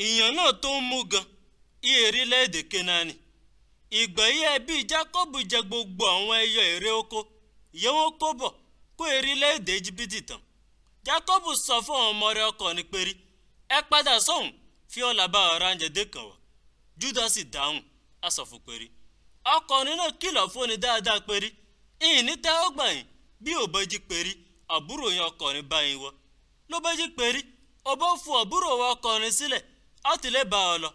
ìyàn náà tó ń mú gan orílẹ̀-èdè Kénáánì. Ìgbà yí ẹbí Jákọ́bù jẹ gbogbo àwọn ẹyọ èrè oko yẹ wọ́n kó bọ̀ kó orílẹ̀-èdè Íjíbítì tán. Jákọ́bù sọ fún àwọn ọmọ rẹ̀ ọkùnrin pé ẹ padà sọ́hùn fi ọlà bá ọ̀rá oúnjẹ dé kàn wá. Júdà sì dáhùn á sọ fún pé ọkùnrin náà kìlọ̀ fúnni dáadáa pé ìní tẹ́wọ́ gbà yín bí ò bá jí pé àbúrò yín ọkùnrin bá yín wọ. Ló bá jí pé ó bá fún àbúrò wa ọkùnrin sílẹ̀ ó ti lè bá ọ lọ.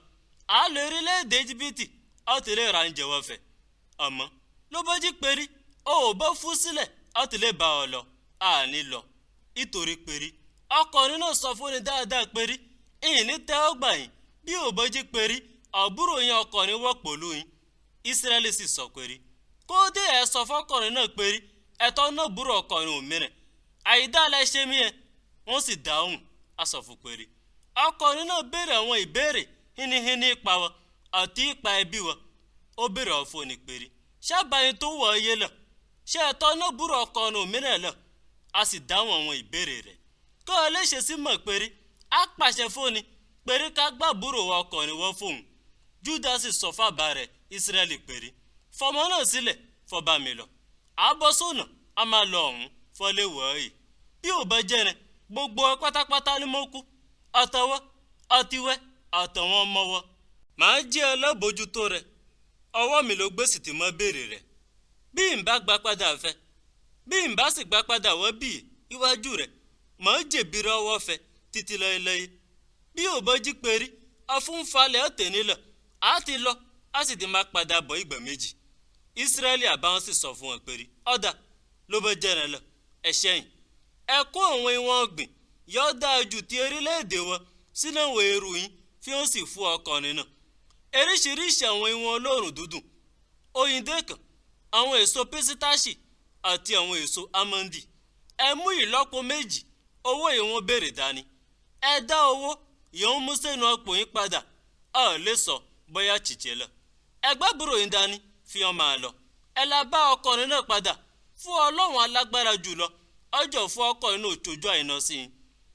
À lọ orílẹ̀-èdè Íjíbítì ó ti lè ra oúnjẹ wọ́n fẹ́. Àmọ́ ló bá jí pé ó bá fún sílẹ̀ ó ti lè bá ọ lọ à ní lọ. Nítorí pé ọkùnrin náà sọ fúnni dáadáa pé ìní tẹ́wọ́ gbà yín bí ò bá jí pé àbúrò yín ọkùnrin wọ́ pẹ̀lú yín. Ísírẹ́lì sì sọ pé kó dé ẹ sọ fọ́kùnrin náà pé ẹ̀tọ́ náà búrò ọkùnrin òmìnira àìdálẹ̀ ṣe mí ẹ. Wọ́n sì dáhùn á sọ fún pé ọkùnrin náà béèrè àwọn ìbéèrè hínihíní ipa wọn àti ipa ẹbí wọn. Ó béèrè ọ̀fọ̀ ní pé ṣábàáyín tó wọ̀ ọ́yé lọ ṣé ẹ̀tọ́ náà búrò ọkùnrin òmìnira lọ. A sì dáhùn àwọn ìbéèrè rẹ̀ kó o lè ṣe sí mọ̀ pé á pàṣẹ fóni pé ká gbà búrò ọkùnrin wọ́n fóun. Júdà sì sọ fábà rẹ̀ Ísírẹ́lì pé fọmọ náà sílẹ̀ fọba mi lọ. Àbọ̀ sọ́nà a máa lọ ọ̀hún fọlé wọ̀ọ́yì. Bí ò bá jẹ́ gbogbo pátápátá ni mo kú àtọwọ́ àtiwẹ́ àtàwọn ọmọ wọn. Màá jẹ́ alábòójútó rẹ̀. Ọwọ́ mi ló gbé sì ti mọ́ béèrè rẹ̀. Bí n bá gbà padà fẹ́ bí n bá sì gbà padà wọ́ bí iwájú rẹ̀ màá jẹ̀bi ọwọ́ fẹ́ títí lọ́yẹ́lọ́yẹ́. Bí ò bá jí pé afúnfalẹ̀ ọ̀tẹ̀ nílọ á ti lọ á sì ti máa padà bọ̀ ìgbà méjì. Ísírẹ́lì àbáwọn sì sọ fún wọn pé ọ̀dà ló bá jẹ́rẹ̀ lọ ẹ ṣẹ́yìn. Ẹ kó àwọn ìwọ̀n ọ̀gbìn yóò dáa ju ti orílẹ̀-èdè wọn sínú àwọn èrú yín fi hàn sí fún ọkùnrin náà. Oríṣiríṣi àwọn ìwọ̀n olóòrùn dúdùn òyìndé-kan àwọn èso písítáṣì àti àwọn èso ámọ́ndì. Ẹ mú ìlọ́po méjì owó ìwọ̀n béèrè dání. Ẹ dá owó yóò mú sínú ọ̀pọ̀ yín padà a lè sọ bóyá chìchẹ́ lọ. Ẹ gbàbúrò yín dání fi hàn máa lọ. Ẹ la bá ọkùnrin náà padà fún Ọlọ́run alágbára jùlọ ọjọ́ fún ọkùnrin náà tójú àìná sí yín.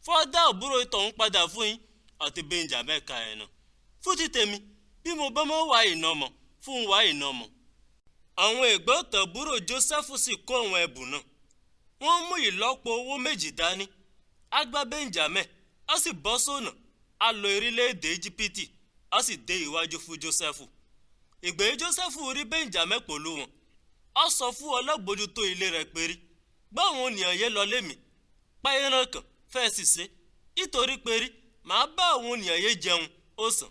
Fún ọdá àbúrò ìtọ̀hún padà fún yín àti Benjamin ka ẹ̀ náà. Fún títẹ̀mí bí mo bá mọ́ wá ìnàmọ̀ fún wá ìnàmọ̀. Àwọn ẹ̀gbọ́n tàbúrò Jósẹ́fù sì kó àwọn ẹ̀bùn náà. Wọ́n mú ìlọ́po owó méjì dání. A gba Benjamin a sì bọ́ sọ́nà a lọ orílẹ̀-èdè Íjíbítì a sì dé iwájú fún Jósẹ́fù. Ìgbà yìí Jósẹ́fù rí Benjamin pẹ̀lú wọn. Ó sọ fún alábòójútó ilé rẹ̀ pé báwọn ènìyàn yẹn lọ lémi pa ẹran kan fẹ́ sì ṣe nítorí pé màá bá àwọn ènìyàn yẹn jẹun ó sàn.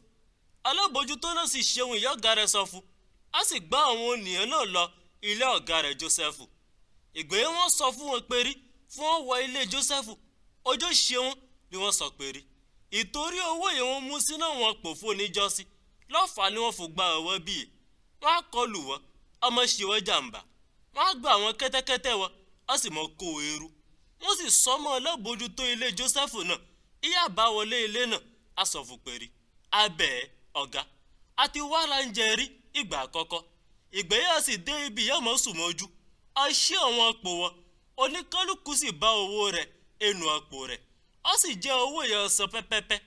Alábòójútó náà sì ṣeun ìyá ọ̀gá rẹ̀ sọ fún. A sì gbá àwọn ènìyàn náà lọ ilé ọ̀gá rẹ̀ Jósẹ́fù. Ìgbà yìí wọ́n sọ fún wọn pé fún wọn wọ ilé Jósẹ́fù ọjọ́ ṣe wọn ni wọ́n sọ pé ìtorí owó yìí wọ́n mú sínú àwọn pòfó níjọ́sí lọ́fà ni wọ́n fò gba ọwọ́ bíi wọ́n á kọlù wọ́n ọmọ ṣe wọ́n jàǹbá wọ́n á gba àwọn kẹ́tẹ́kẹ́tẹ́ wọn á sì mọ kó eru. Wọ́n sì sọmọ alábòójútó ilé Jósẹ́fù náà ìyá àbáwọlé ilé náà á sọ fún pé abẹ́ ọ̀gá àti wàhálà ń jẹ rí ìgbà àkọ́kọ́. Ìgbà yà sì dé ibi yàmọ̀ sùnmọ́jú a ṣí àwọn àpò wọn oníkálukú sì bá owó rẹ̀ ẹnu àpò rẹ̀. Ó sì jẹ́ owó yẹn san pẹ́pẹ́pẹ́.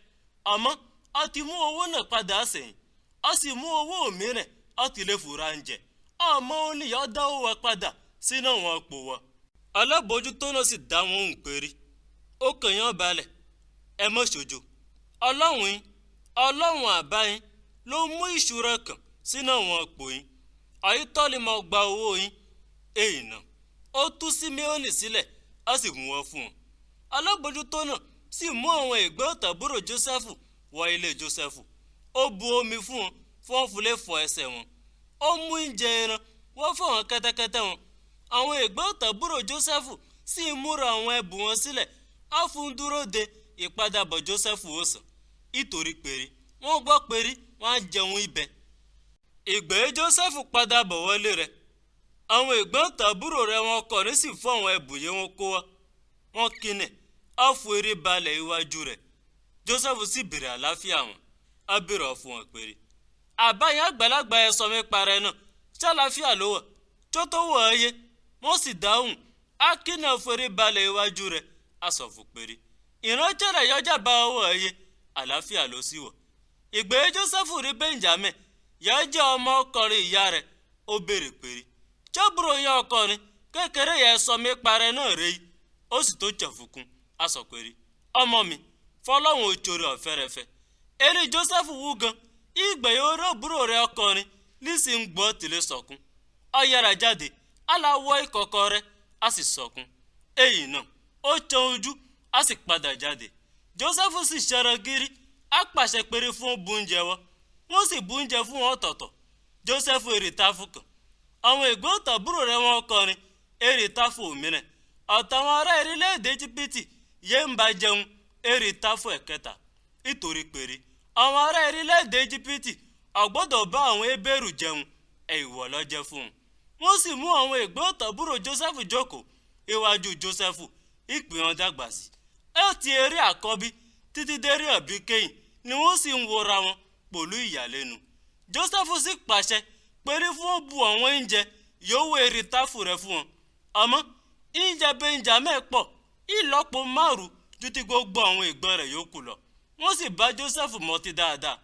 Àmọ́ a ti mú owó náà padà sẹ́yìn. Ó sì mú owó mìíràn ó ti lè fura ń jẹ. Àmọ́ oníyà dá owó wa padà sínú àwọn àpò wọn. Alábòójútó náà sì dá wọn ń péré. Ó kàn yán balẹ̀ ẹ mọ́ ṣojo. Ọlọ́run yín Ọlọ́run àbá yín ló mú ìṣúra kan sínú àwọn àpò yín. Àyítọ́ lè mọ gba owó yín. Èyí náà ó tú Síméónì sílẹ̀ á sì mú wọn fún wọn. Alábòójútó náà sì mú àwọn ẹ̀gbọ́n tàbúrò Jósẹ́fù wọ ilé Jósẹ́fù. Ó bu omi fún wọn fún wọn fúlẹ̀ fọ ẹsẹ̀ wọn. Ó mú oúnjẹ ẹran wọ́n fún àwọn kẹ́tẹ́kẹ́tẹ́ wọn. Àwọn ẹ̀gbọ́n tàbúrò Jósẹ́fù sì múra àwọn ẹ̀bùn wọn sílẹ̀ á fún dúró de ìpadàbọ̀ Jósẹ́fù ó sàn. Nítorí pé wọ́n gbọ́ pé wọ́n á jẹun ibẹ̀. Ìgbà yìí Jósẹ́fù padà bọ̀ wọlé rẹ̀. Àwọn ẹ̀gbọ́n tàbúrò rẹ̀ wọn ọkùnrin sì fún àwọn ẹ̀bùn yẹn wọn kó wá. Wọ́n kíni á fún eré balẹ̀ iwájú rẹ̀. Jósẹ́fù sì bèrè àlàáfíà wọn. Á bèrè fún wọn pé àbáyé àgbàlagbà ẹ sọ mi parẹ́ náà ṣàlàáfíà ló wà tó tó wọ̀ ẹ́ yé. Wọ́n sì dáhùn á kíni á fún eré balẹ̀ iwájú rẹ̀. Á sọ fún pé ìránṣẹ́ rẹ̀ yọjà bá ọwọ́ ẹ yé àlàáfíà ló sì wọ̀. ìgbé Jósẹ́fù rí Benjamin yà jẹ́ ọmọ ọkùnrin ìyá rẹ̀ ó béèrè péré jábúrò yẹn ọkùnrin kékeré yẹn sọ mí parẹ́ náà rèé ó sì tó jẹ̀fùkún aṣọ péré ọmọ mi fọlọ́hún òjòrè ọ̀fẹ́rẹ́fẹ́ eré Jósẹ́fù wú gan ìgbé yóò rí àbúrò rẹ̀ ọkùnrin nísì ń gbọ́ tìlẹ̀ sọ̀kún ó yára jáde aláwọ̀ ìkọ̀kọ̀ rẹ̀ á sì sọ̀kún èyí náà ó tàn ojú á sì padà jáde Jósẹ́fù sì ṣẹran gírí á pàṣẹ péré fún búńjẹ wọ́n sì búńjẹ fún wọn ọ̀tọ̀ọ̀tọ̀ Jósẹ́fù èrè táfù kan àwọn ẹ̀gbọ́n tàbúrò rẹ̀ wọn kọrin èrè táfù òmìnira ọ̀tàwọn ará orílẹ̀-èdè Íjíbítì yé ń bá jẹun èrè táfù ẹ̀kẹta nítorí péré àwọn ará orílẹ̀-èdè Íjíbítì ọ̀gbọ́dọ̀ bá àwọn Hébérù jẹun èèwọ̀ ló jẹ́ fún wọn sì mú àwọn ẹ̀gbọ́n tàbúrò Jósẹ́fù jókòó iwájú Jósẹ́fù ìpín wọn dàgbà sí ẹ ti eré àkọ́bí títí dérí ọ̀bí kẹ́yìn ni wọ́n sì ń wora wọn pẹ̀lú ìyàlẹ́nu Jósẹ́fù sì pàṣẹ péré fún bu àwọn oúnjẹ yòówó èrè táfù rẹ̀ fún wọn àmọ́ oúnjẹ Benjamin pọ̀ ìlọ́po 5 ju ti gbogbo àwọn ẹ̀gbọ́n rẹ̀ yòókù lọ wọ́n sì bá Jósẹ́fù mọtí dáadáa